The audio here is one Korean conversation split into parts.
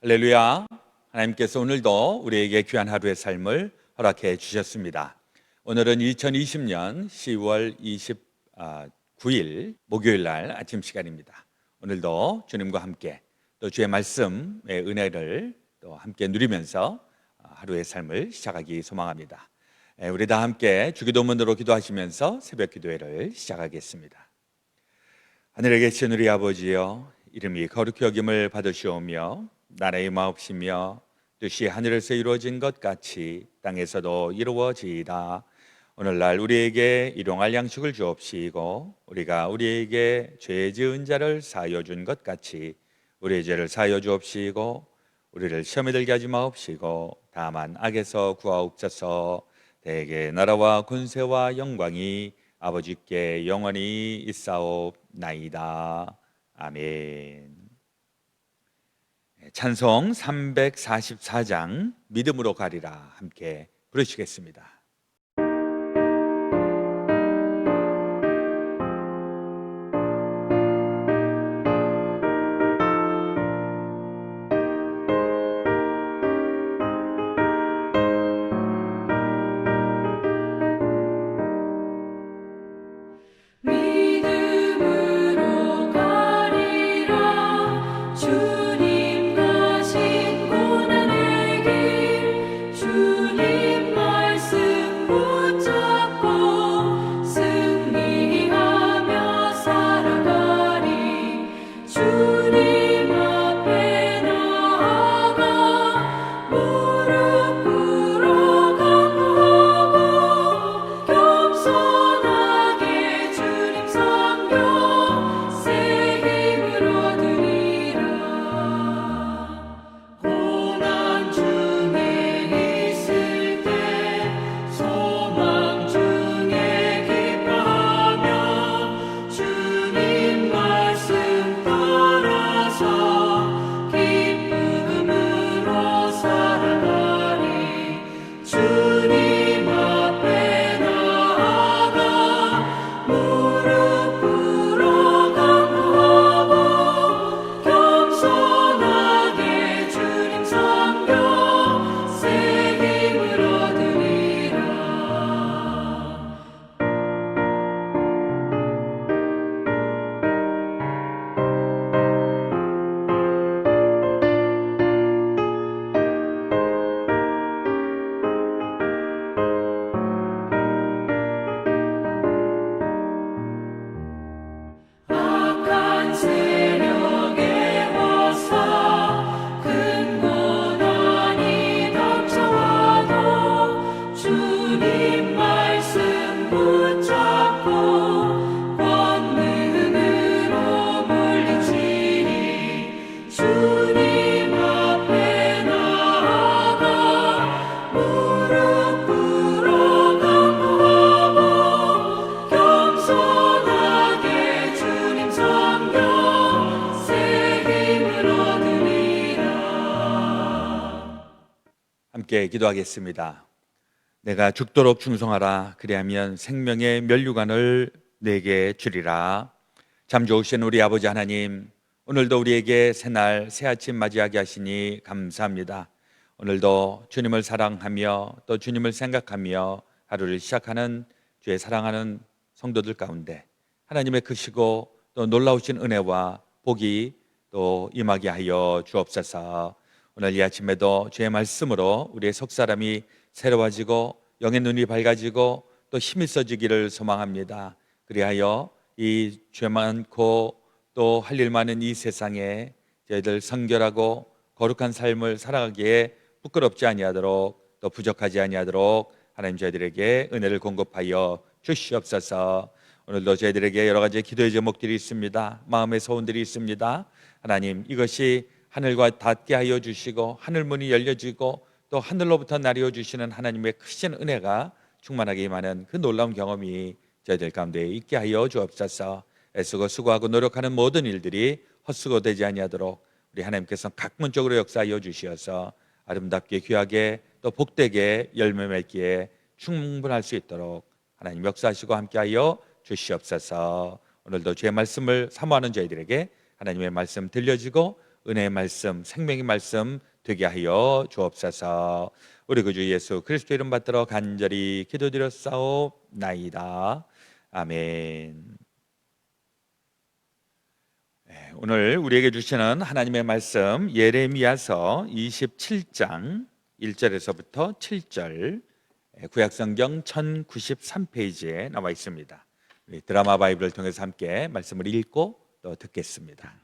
할렐루야. 하나님께서 오늘도 우리에게 귀한 하루의 삶을 허락해 주셨습니다. 오늘은 2020년 10월 29일 목요일 날 아침 시간입니다. 오늘도 주님과 함께 또 주의 말씀의 은혜를 또 함께 누리면서 하루의 삶을 시작하기 소망합니다. 우리 다 함께 주기도문으로 기도하시면서 새벽 기도회를 시작하겠습니다. 하늘에 계신 우리 아버지여, 이름이 거룩히 여김을 받으시오며 나라의 마옵시며 뜻이 하늘에서 이루어진 것 같이 땅에서도 이루어지이다. 오늘날 우리에게 일용할 양식을 주옵시고 우리가 우리에게 죄 지은 자를 사하여 준 것 같이 우리의 죄를 사하여 주옵시고 우리를 시험에 들게 하지 마옵시고 다만 악에서 구하옵소서. 대개 나라와 권세와 영광이 아버지께 영원히 있사옵나이다. 아멘. 찬송 344장 믿음으로 가리라 함께 부르시겠습니다. 주님 말씀 함께 기도하겠습니다. 내가 죽도록 충성하라. 그리하면 생명의 면류관을 내게 주리라. 참 좋으신 우리 아버지 하나님, 오늘도 우리에게 새날 새 아침 맞이하게 하시니 감사합니다. 오늘도 주님을 사랑하며 또 주님을 생각하며 하루를 시작하는 주의 사랑하는 성도들 가운데 하나님의 크시고 또 놀라우신 은혜와 복이 또 임하게 하여 주옵소서. 오늘 이 아침에도 주의 말씀으로 우리의 속사람이 새로워지고 영의 눈이 밝아지고 또 힘이 있어지기를 소망합니다. 그리하여 이 죄 많고 또 할 일 많은 이 세상에 저희들 성결하고 거룩한 삶을 살아가기에 부끄럽지 아니하도록 또 부족하지 아니하도록 하나님 저희들에게 은혜를 공급하여 주시옵소서. 오늘도 저희들에게 여러 가지 기도의 제목들이 있습니다. 마음의 소원들이 있습니다. 하나님, 이것이 하늘과 닿게 하여 주시고 하늘문이 열려지고 또 하늘로부터 나리어 주시는 하나님의 크신 은혜가 충만하게 임하는 그 놀라운 경험이 저희들 가운데 있게 하여 주옵소서. 애쓰고 수고하고 노력하는 모든 일들이 헛수고되지 아니하도록 우리 하나님께서 각문적으로 역사하여 주시어서 아름답게 귀하게 또 복되게 열매 맺기에 충분할 수 있도록 하나님 역사하시고 함께하여 주시옵소서. 오늘도 주의 말씀을 사모하는 저희들에게 하나님의 말씀 들려지고 은혜의 말씀, 생명의 말씀 되게 하여 주옵소서. 우리 구주 예수 그리스도 이름 받들어 간절히 기도드렸사옵나이다. 아멘. 오늘 우리에게 주시는 하나님의 말씀 예레미야서 27장 1절에서부터 7절, 구약성경 1093페이지에 나와 있습니다. 드라마 바이블을 통해서 함께 말씀을 읽고 또 듣겠습니다.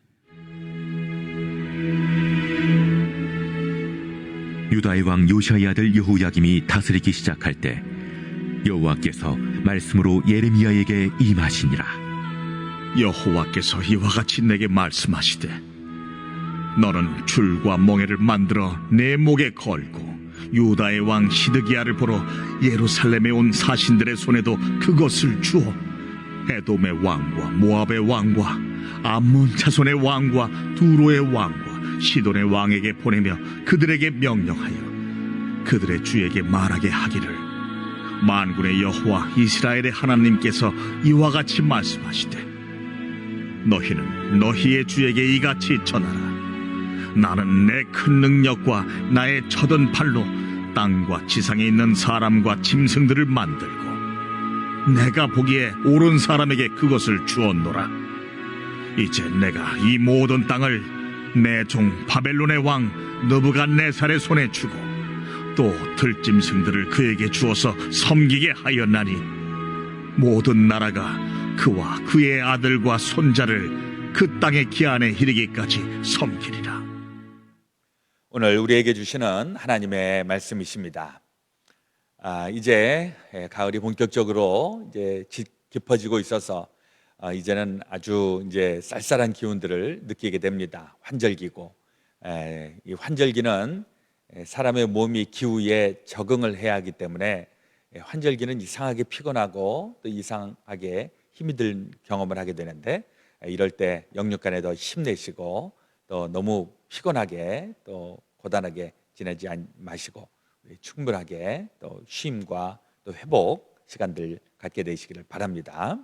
유다의 왕 요시아의 아들 여호야김이 다스리기 시작할 때 여호와께서 말씀으로 예레미야에게 임하시니라. 여호와께서 이와 같이 내게 말씀하시되, 너는 줄과 멍에를 만들어 내 목에 걸고 유다의 왕 시드기야를 보러 예루살렘에 온 사신들의 손에도 그것을 주어 에돔의 왕과 모압의 왕과 암몬 자손의 왕과 두로의 왕과 시돈의 왕에게 보내며 그들에게 명령하여 그들의 주에게 말하게 하기를, 만군의 여호와 이스라엘의 하나님께서 이와 같이 말씀하시되, 너희는 너희의 주에게 이같이 전하라. 나는 내 큰 능력과 나의 쳐든 팔로 땅과 지상에 있는 사람과 짐승들을 만들고 내가 보기에 옳은 사람에게 그것을 주었노라. 이제 내가 이 모든 땅을 내 종 바벨론의 왕 느부갓네살의 손에 주고 또 들짐승들을 그에게 주어서 섬기게 하였나니 모든 나라가 그와 그의 아들과 손자를 그 땅의 기한에 이르기까지 섬기리라. 오늘 우리에게 주시는 하나님의 말씀이십니다. 이제 가을이 본격적으로 이제 깊어지고 있어서 이제는 아주 이제 쌀쌀한 기운들을 느끼게 됩니다. 환절기고, 이 환절기는 사람의 몸이 기후에 적응을 해야 하기 때문에 환절기는 이상하게 피곤하고 또 이상하게 힘이 든 경험을 하게 되는데, 이럴 때 영육간에 더 힘내시고 또 너무 피곤하게 또 고단하게 지내지 마시고 충분하게 또 쉼과 또 회복 시간들 갖게 되시기를 바랍니다.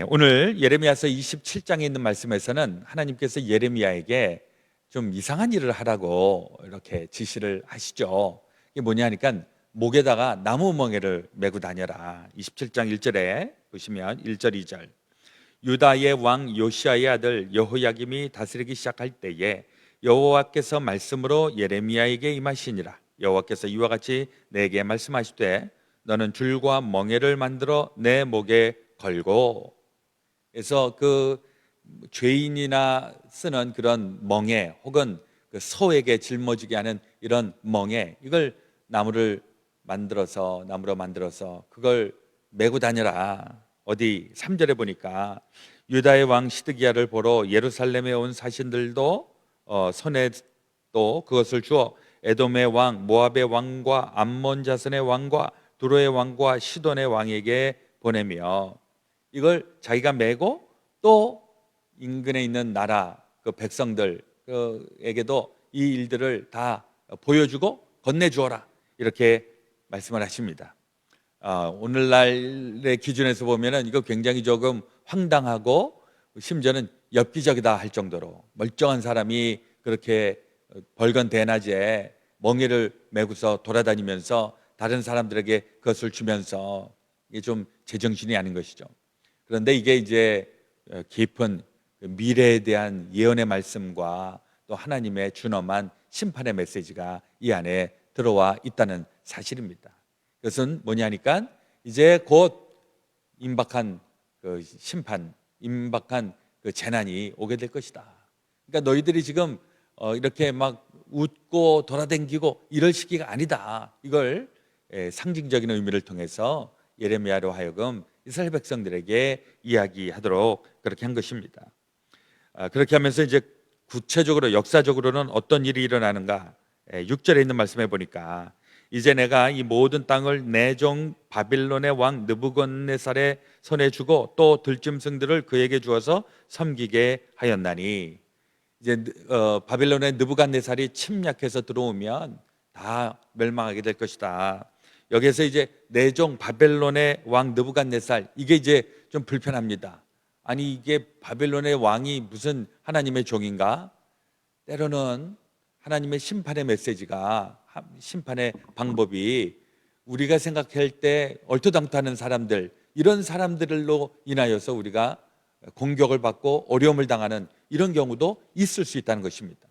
오늘 예레미야서 27장에 있는 말씀에서는 하나님께서 예레미야에게 좀 이상한 일을 하라고 이렇게 지시를 하시죠. 이게 뭐냐 하니까 목에다가 나무 멍에를 메고 다녀라. 27장 1절에 보시면 1절 2절, 유다의 왕 요시아의 아들 여호야김이 다스리기 시작할 때에 여호와께서 말씀으로 예레미야에게 임하시니라. 여호와께서 이와 같이 내게 말씀하시되, 너는 줄과 멍에를 만들어 내 목에 걸고. 그래서 그 죄인이나 쓰는 그런 멍에 혹은 그 소에게 짊어지게 하는 이런 멍에, 이걸 나무로 만들어서 그걸 메고 다녀라. 어디 3절에 보니까 유다의 왕 시드기야를 보러 예루살렘에 온 사신들도 손에 또 그것을 주어 에돔의 왕, 모압의 왕과 암몬 자손의 왕과 두로의 왕과 시돈의 왕에게 보내며, 이걸 자기가 메고 또 인근에 있는 나라 그 백성들에게도 이 일들을 다 보여주고 건네주어라 이렇게 말씀을 하십니다. 오늘날의 기준에서 보면은 이거 굉장히 조금 황당하고 심지어는 엽기적이다 할 정도로 멀쩡한 사람이 그렇게 벌건 대낮에 멍에를 메고서 돌아다니면서 다른 사람들에게 그것을 주면서 이게 좀 제정신이 아닌 것이죠. 그런데 이게 이제 깊은 미래에 대한 예언의 말씀과 또 하나님의 준엄한 심판의 메시지가 이 안에 들어와 있다는 사실입니다. 그것은 뭐냐니까 이제 곧 임박한 그 심판, 임박한 그 재난이 오게 될 것이다. 그러니까 너희들이 지금 이렇게 막 웃고 돌아다니고 이럴 시기가 아니다. 이걸 상징적인 의미를 통해서 예레미야로 하여금 이스라엘 백성들에게 이야기하도록 그렇게 한 것입니다. 그렇게 하면서 이제 구체적으로 역사적으로는 어떤 일이 일어나는가? 6절에 있는 말씀해 보니까 이제 내가 이 모든 땅을 내 종 바빌론의 왕 느부갓네살의 손에 주고 또 들짐승들을 그에게 주어서 섬기게 하였나니, 이제 바빌론의 느부갓네살이 침략해서 들어오면 다 멸망하게 될 것이다. 여기서 이제 내 종 바벨론의 왕 느부갓네살, 이게 이제 좀 불편합니다. 아니 이게 바벨론의 왕이 무슨 하나님의 종인가? 때로는 하나님의 심판의 메시지가, 심판의 방법이 우리가 생각할 때 얼토당토하는 사람들, 이런 사람들로 인하여서 우리가 공격을 받고 어려움을 당하는 이런 경우도 있을 수 있다는 것입니다.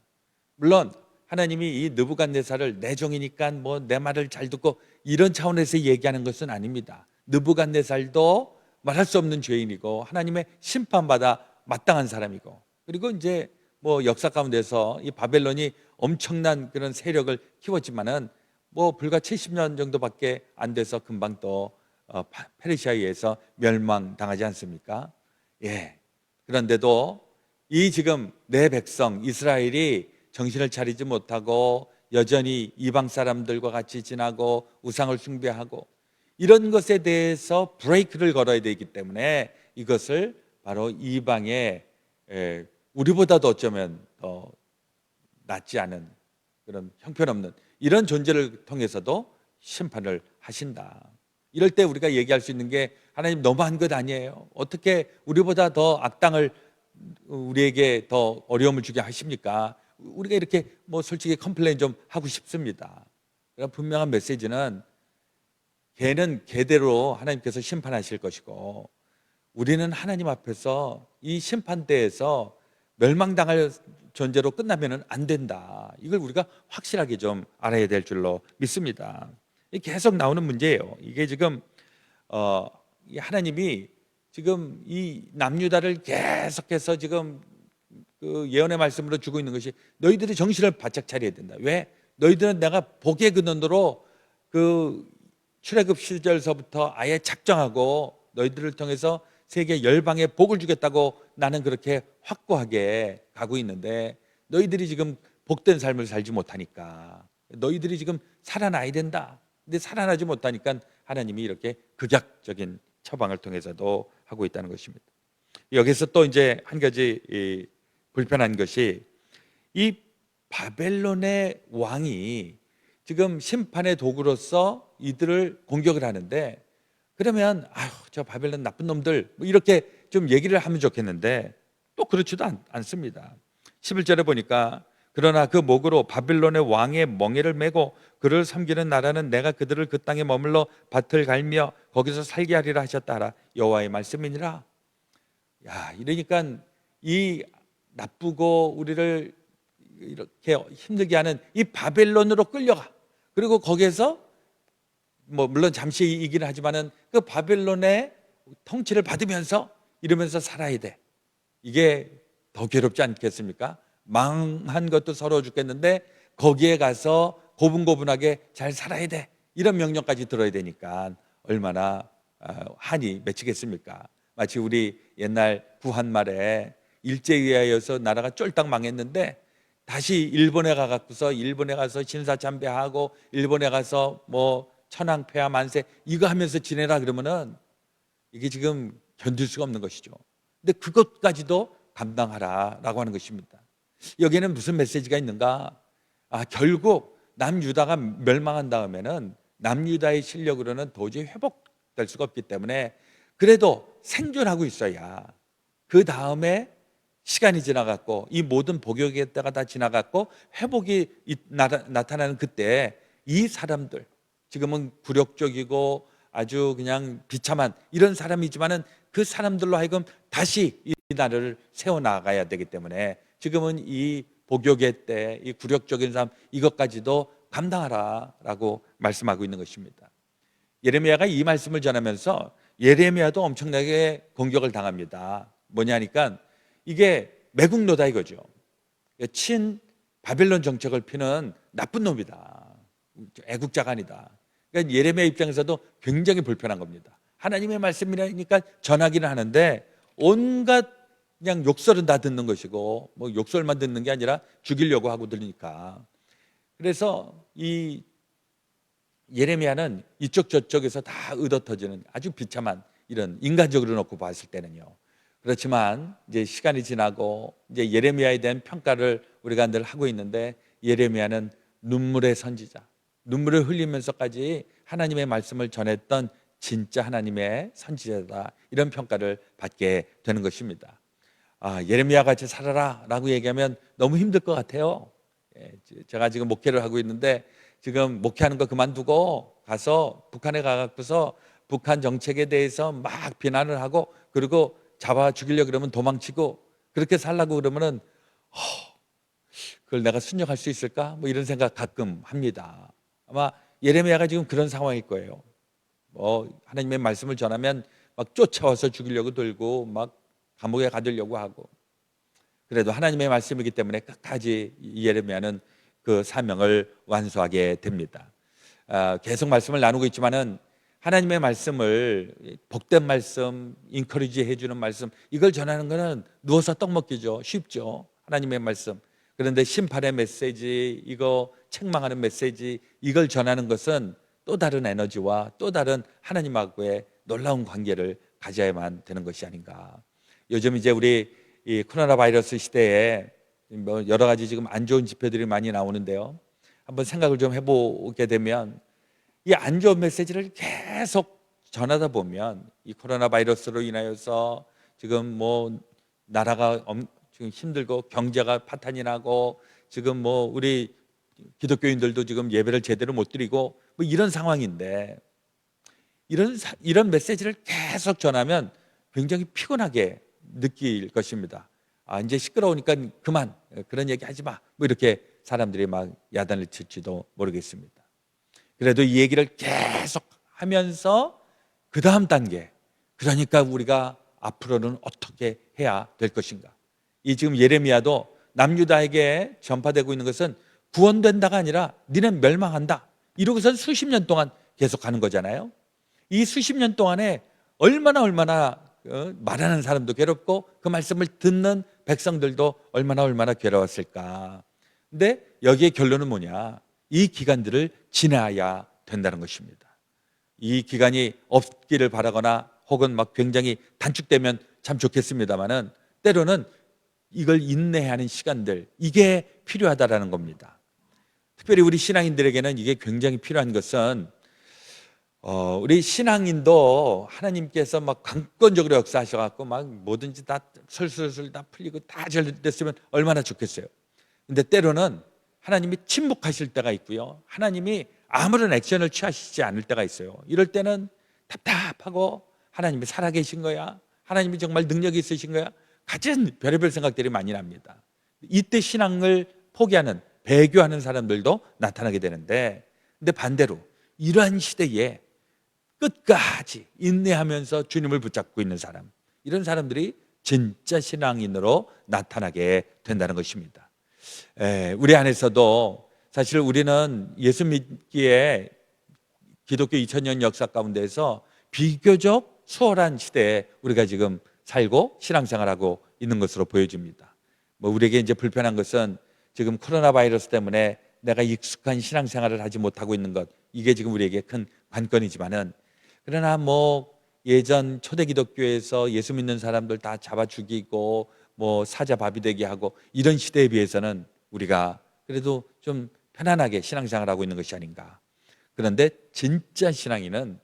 물론 하나님이 이 느부갓네살을 내 종이니까 뭐 내 말을 잘 듣고 이런 차원에서 얘기하는 것은 아닙니다. 느부갓네살도 말할 수 없는 죄인이고 하나님의 심판받아 마땅한 사람이고, 그리고 이제 뭐 역사 가운데서 이 바벨론이 엄청난 그런 세력을 키웠지만은 뭐 불과 70년 정도밖에 안 돼서 금방 또 페르시아에 의해서 멸망당하지 않습니까? 예. 그런데도 이 지금 내 백성 이스라엘이 정신을 차리지 못하고 여전히 이방 사람들과 같이 지나고 우상을 숭배하고 이런 것에 대해서 브레이크를 걸어야 되기 때문에 이것을 바로 이방의 우리보다도 어쩌면 더 낫지 않은 그런 형편없는 이런 존재를 통해서도 심판을 하신다. 이럴 때 우리가 얘기할 수 있는 게, 하나님 너무한 것 아니에요? 어떻게 우리보다 더 악당을 우리에게 더 어려움을 주게 하십니까? 우리가 이렇게 뭐 솔직히 컴플레인 좀 하고 싶습니다. 그러나 분명한 메시지는 걔는 걔대로 하나님께서 심판하실 것이고 우리는 하나님 앞에서 이 심판대에서 멸망당할 존재로 끝나면 안 된다. 이걸 우리가 확실하게 좀 알아야 될 줄로 믿습니다. 계속 나오는 문제예요. 이게 지금 하나님이 지금 이 남유다를 계속해서 지금 그 예언의 말씀으로 주고 있는 것이, 너희들이 정신을 바짝 차려야 된다. 왜? 너희들은 내가 복의 근원으로 그 출애굽 시절서부터 아예 작정하고 너희들을 통해서 세계 열방에 복을 주겠다고 나는 그렇게 확고하게 가고 있는데, 너희들이 지금 복된 삶을 살지 못하니까 너희들이 지금 살아나야 된다. 근데 살아나지 못하니까 하나님이 이렇게 극약적인 처방을 통해서도 하고 있다는 것입니다. 여기서 또 이제 한 가지 불편한 것이, 이 바벨론의 왕이 지금 심판의 도구로서 이들을 공격을 하는데, 그러면 아휴 저 바벨론 나쁜 놈들 뭐 이렇게 좀 얘기를 하면 좋겠는데 또 그렇지도 않습니다. 11절에 보니까 그러나 그 목으로 바벨론의 왕의 멍에를 메고 그를 섬기는 나라는 내가 그들을 그 땅에 머물러 밭을 갈며 거기서 살게 하리라 하셨다 하라. 여호와의 말씀이니라. 야, 이러니까 이 나쁘고 우리를 이렇게 힘들게 하는 이 바벨론으로 끌려가. 그리고 거기에서 뭐 물론 잠시 이기는 하지만은 그 바벨론의 통치를 받으면서 이러면서 살아야 돼. 이게 더 괴롭지 않겠습니까? 망한 것도 서러워 죽겠는데 거기에 가서 고분고분하게 잘 살아야 돼. 이런 명령까지 들어야 되니까 얼마나 한이 맺히겠습니까? 마치 우리 옛날 구한 말에 일제에 의하여서 나라가 쫄딱 망했는데 다시 일본에 가갖고서 일본에 가서 신사참배하고 일본에 가서 뭐 천황폐하 만세 이거 하면서 지내라 그러면은 이게 지금 견딜 수가 없는 것이죠. 근데 그것까지도 감당하라라고 하는 것입니다. 여기에는 무슨 메시지가 있는가? 결국 남유다가 멸망한 다음에는 남유다의 실력으로는 도저히 회복될 수가 없기 때문에 그래도 생존하고 있어야 그 다음에 시간이 지나갔고 이 모든 복역의 때가 다 지나갔고 회복이 나타나는 그때 이 사람들, 지금은 굴욕적이고 아주 그냥 비참한 이런 사람이지만은 그 사람들로 하여금 다시 이 나라를 세워나가야 되기 때문에 지금은 이 복역의 때, 이 굴욕적인 삶 이것까지도 감당하라라고 말씀하고 있는 것입니다. 예레미야가 이 말씀을 전하면서 예레미야도 엄청나게 공격을 당합니다. 뭐냐니까 이게 매국노다 이거죠. 친 바벨론 정책을 피는 나쁜 놈이다. 애국자가 아니다. 그러니까 예레미야 입장에서도 굉장히 불편한 겁니다. 하나님의 말씀이라니까 전하기는 하는데 온갖 그냥 욕설은 다 듣는 것이고 뭐 욕설만 듣는 게 아니라 죽이려고 하고 들으니까. 그래서 이 예레미야는 이쪽 저쪽에서 다 의도터지는 아주 비참한 이런 인간적으로 놓고 봤을 때는요. 그렇지만 이제 시간이 지나고 이제 예레미야에 대한 평가를 우리가 늘 하고 있는데 예레미야는 눈물의 선지자, 눈물을 흘리면서까지 하나님의 말씀을 전했던 진짜 하나님의 선지자다 이런 평가를 받게 되는 것입니다. 예레미야 같이 살아라 라고 얘기하면 너무 힘들 것 같아요. 제가 지금 목회를 하고 있는데 지금 목회하는 거 그만두고 가서 북한에 가갖고서 북한 정책에 대해서 막 비난을 하고 그리고 잡아 죽이려고 그러면 도망치고 그렇게 살라고 그러면은 그걸 내가 순종할 수 있을까? 뭐 이런 생각 가끔 합니다. 아마 예레미야가 지금 그런 상황일 거예요. 하나님의 말씀을 전하면 막 쫓아와서 죽이려고 들고 막 감옥에 가두려고 하고 그래도 하나님의 말씀이기 때문에 끝까지 예레미야는 그 사명을 완수하게 됩니다. 계속 말씀을 나누고 있지만은 하나님의 말씀을 복된 말씀, 인커리지 해주는 말씀 이걸 전하는 것은 누워서 떡 먹기죠. 쉽죠. 하나님의 말씀. 그런데 심판의 메시지, 이거 책망하는 메시지 이걸 전하는 것은 또 다른 에너지와 또 다른 하나님하고의 놀라운 관계를 가져야만 되는 것이 아닌가. 요즘 이제 우리 이 코로나 바이러스 시대에 뭐 여러 가지 지금 안 좋은 지표들이 많이 나오는데요. 한번 생각을 좀 해보게 되면 이 안 좋은 메시지를 계속 전하다 보면 이 코로나 바이러스로 인하여서 지금 뭐 나라가 지금 힘들고 경제가 파탄이 나고 지금 뭐 우리 기독교인들도 지금 예배를 제대로 못 드리고 뭐 이런 상황인데 이런 메시지를 계속 전하면 굉장히 피곤하게 느낄 것입니다. 이제 시끄러우니까 그만 그런 얘기 하지 마. 뭐 이렇게 사람들이 막 야단을 칠지도 모르겠습니다. 그래도 이 얘기를 계속 하면서 그 다음 단계, 그러니까 우리가 앞으로는 어떻게 해야 될 것인가. 이 지금 예레미야도 남유다에게 전파되고 있는 것은 구원된다가 아니라 니는 멸망한다. 이러고선 수십 년 동안 계속 가는 거잖아요. 이 수십 년 동안에 얼마나 말하는 사람도 괴롭고 그 말씀을 듣는 백성들도 얼마나 괴로웠을까. 근데 여기에 결론은 뭐냐? 이 기간들을 지나야 된다는 것입니다. 이 기간이 없기를 바라거나 혹은 막 굉장히 단축되면 참 좋겠습니다만은 때로는 이걸 인내하는 시간들 이게 필요하다라는 겁니다. 특별히 우리 신앙인들에게는 이게 굉장히 필요한 것은 우리 신앙인도 하나님께서 막 강권적으로 역사하셔갖고 막 뭐든지 다 설설설 다 풀리고 다 잘 됐으면 얼마나 좋겠어요. 근데 때로는 하나님이 침묵하실 때가 있고요. 하나님이 아무런 액션을 취하시지 않을 때가 있어요. 이럴 때는 답답하고 하나님이 살아계신 거야? 하나님이 정말 능력이 있으신 거야? 가진 별의별 생각들이 많이 납니다. 이때 신앙을 포기하는, 배교하는 사람들도 나타나게 되는데 근데 반대로 이러한 시대에 끝까지 인내하면서 주님을 붙잡고 있는 사람, 이런 사람들이 진짜 신앙인으로 나타나게 된다는 것입니다. 우리 안에서도 사실 우리는 예수 믿기에 기독교 2000년 역사 가운데서 비교적 수월한 시대에 우리가 지금 살고 신앙생활하고 있는 것으로 보여집니다. 뭐 우리에게 이제 불편한 것은 지금 코로나 바이러스 때문에 내가 익숙한 신앙생활을 하지 못하고 있는 것, 이게 지금 우리에게 큰 관건이지만은 그러나 뭐 예전 초대 기독교에서 예수 믿는 사람들 다 잡아 죽이고 뭐 사자 바비 되게 하고 이런 시대에 비해서는 우리가 그래도 좀 편안하게 신앙생활하고 있는 것이 아닌가. 그런데 진짜 신앙인은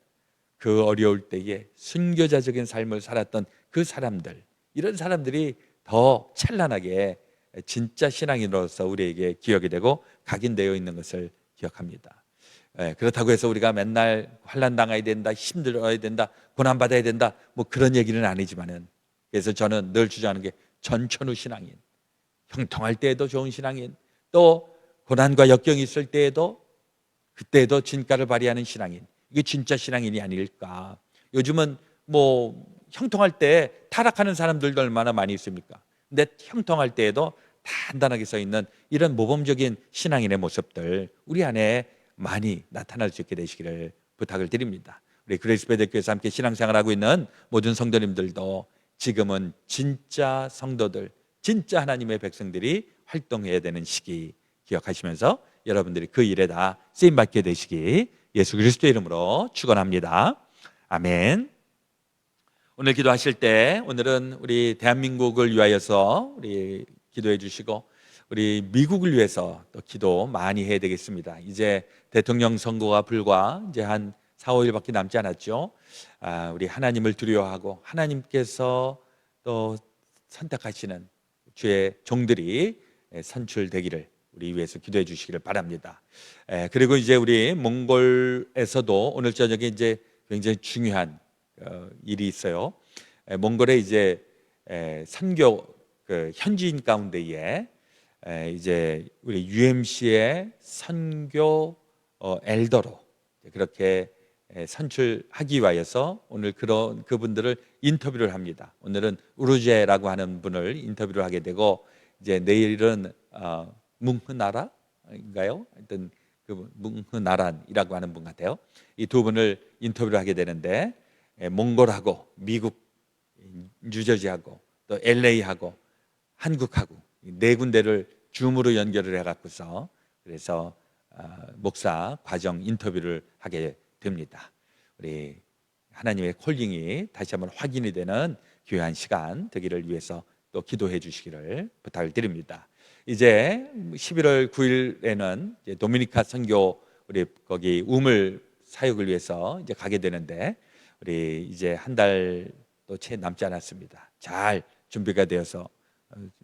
그 어려울 때에 순교자적인 삶을 살았던 그 사람들, 이런 사람들이 더 찬란하게 진짜 신앙인으로서 우리에게 기억이 되고 각인되어 있는 것을 기억합니다. 그렇다고 해서 우리가 맨날 환난 당해야 된다, 힘들어야 된다, 고난 받아야 된다, 뭐 그런 얘기는 아니지만은, 그래서 저는 늘 주장하는 게 전천후 신앙인, 형통할 때에도 좋은 신앙인, 또 고난과 역경이 있을 때에도 그때도 진가를 발휘하는 신앙인, 이게 진짜 신앙인이 아닐까. 요즘은 뭐 형통할 때 타락하는 사람들도 얼마나 많이 있습니까? 근데 형통할 때에도 단단하게 서 있는 이런 모범적인 신앙인의 모습들 우리 안에 많이 나타날 수 있게 되시기를 부탁을 드립니다. 우리 그레이스베델교회에서 함께 신앙생활하고 있는 모든 성도님들도 지금은 진짜 성도들, 진짜 하나님의 백성들이 활동해야 되는 시기 기억하시면서 여러분들이 그 일에 다 쓰임받게 되시기 예수 그리스도의 이름으로 축원합니다. 아멘. 오늘 기도하실 때 오늘은 우리 대한민국을 위하여서 우리 기도해 주시고 우리 미국을 위해서 또 기도 많이 해야 되겠습니다. 이제 대통령 선거가 불과 이제 한 4, 5일밖에 남지 않았죠. 우리 하나님을 두려워하고 하나님께서 또 선택하시는 주의 종들이 선출되기를 우리 위해서 기도해 주시기를 바랍니다. 그리고 이제 우리 몽골에서도 오늘 저녁에 이제 굉장히 중요한 일이 있어요. 몽골에 이제 선교 그 현지인 가운데에 이제 우리 UMC의 선교 엘더로 그렇게 선출하기 위하여서 오늘 그분들을 인터뷰를 합니다. 오늘은 우르제라고 하는 분을 인터뷰를 하게 되고 이제 내일은 뭉흐나라인가요? 하여튼 그 뭉흐나란이라고 하는 분 같아요. 이 두 분을 인터뷰를 하게 되는데 몽골하고 미국 뉴저지하고 또 LA하고 한국하고 네 군데를 줌으로 연결을 해갖고서 그래서 목사 과정 인터뷰를 하게 됩니다. 우리 하나님의 콜링이 다시 한번 확인이 되는 귀한 시간 되기를 위해서 또 기도해 주시기를 부탁을 드립니다. 이제 11월 9일에는 도미니카 선교 우리 거기 우물 사역을 위해서 이제 가게 되는데 우리 이제 한 달도 채 남지 않았습니다. 잘 준비가 되어서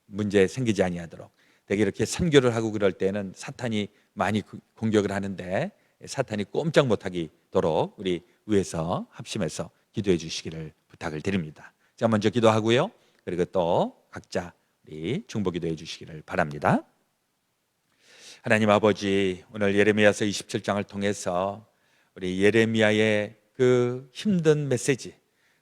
문제 생기지 아니하도록 되게 이렇게 선교를 하고 그럴 때는 사탄이 많이 공격을 하는데 사탄이 꼼짝 못하도록 우리 위에서 합심해서 기도해 주시기를 부탁을 드립니다. 자, 먼저 기도하고요. 그리고 또 각자 우리 중보기도해 주시기를 바랍니다. 하나님 아버지, 오늘 예레미야서 27장을 통해서 우리 예레미야의 그 힘든 메시지,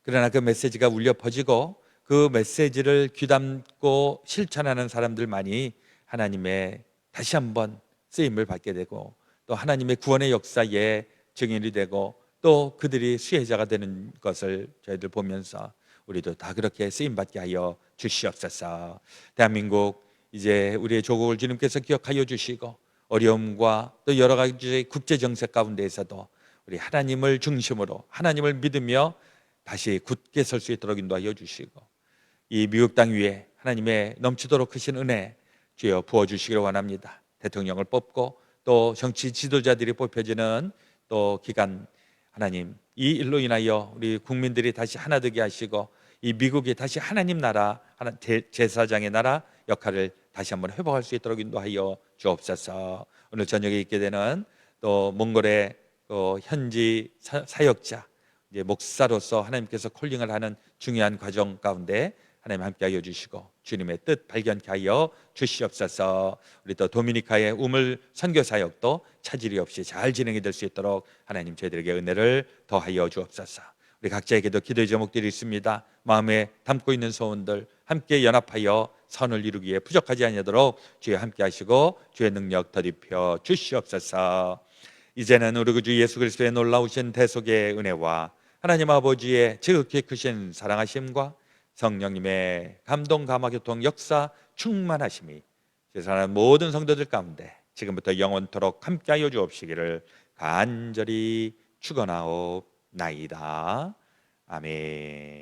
그러나 그 메시지가 울려 퍼지고 그 메시지를 귀담고 실천하는 사람들만이 하나님의 다시 한번 쓰임을 받게 되고 또 하나님의 구원의 역사에 증인이 되고 또 그들이 수혜자가 되는 것을 저희들 보면서 우리도 다 그렇게 쓰임받게 하여 주시옵소서. 대한민국 이제 우리의 조국을 주님께서 기억하여 주시고 어려움과 또 여러 가지 국제 정세 가운데에서도 우리 하나님을 중심으로 하나님을 믿으며 다시 굳게 설 수 있도록 인도하여 주시고 이 미국 땅 위에 하나님의 넘치도록 크신 은혜 주여 부어주시기를 원합니다. 대통령을 뽑고 또 정치 지도자들이 뽑혀지는 또 기간 하나님 이 일로 인하여 우리 국민들이 다시 하나 되게 하시고 이 미국이 다시 하나님 나라 제사장의 나라 역할을 다시 한번 회복할 수 있도록 인도하여 주옵소서. 오늘 저녁에 있게 되는 또 몽골의 또 현지 사역자 이제 목사로서 하나님께서 콜링을 하는 중요한 과정 가운데 하나님 함께하여 주시고 주님의 뜻 발견케 하여 주시옵소서. 우리 또 도미니카의 우물 선교 사역도 차질이 없이 잘 진행이 될 수 있도록 하나님 저희들에게 은혜를 더하여 주옵소서. 우리 각자에게도 기도의 제목들이 있습니다. 마음에 담고 있는 소원들 함께 연합하여 선을 이루기에 부족하지 아니하도록 주여 함께하시고 주의 능력 더입혀 주시옵소서. 이제는 우리 주 예수 그리스도의 놀라우신 대속의 은혜와 하나님 아버지의 지극히 크신 사랑하심과 성령님의 감동 감화 교통 역사 충만하심이 세상의 모든 성도들 가운데 지금부터 영원토록 함께하여 주옵시기를 간절히 축원하옵나이다. 아멘.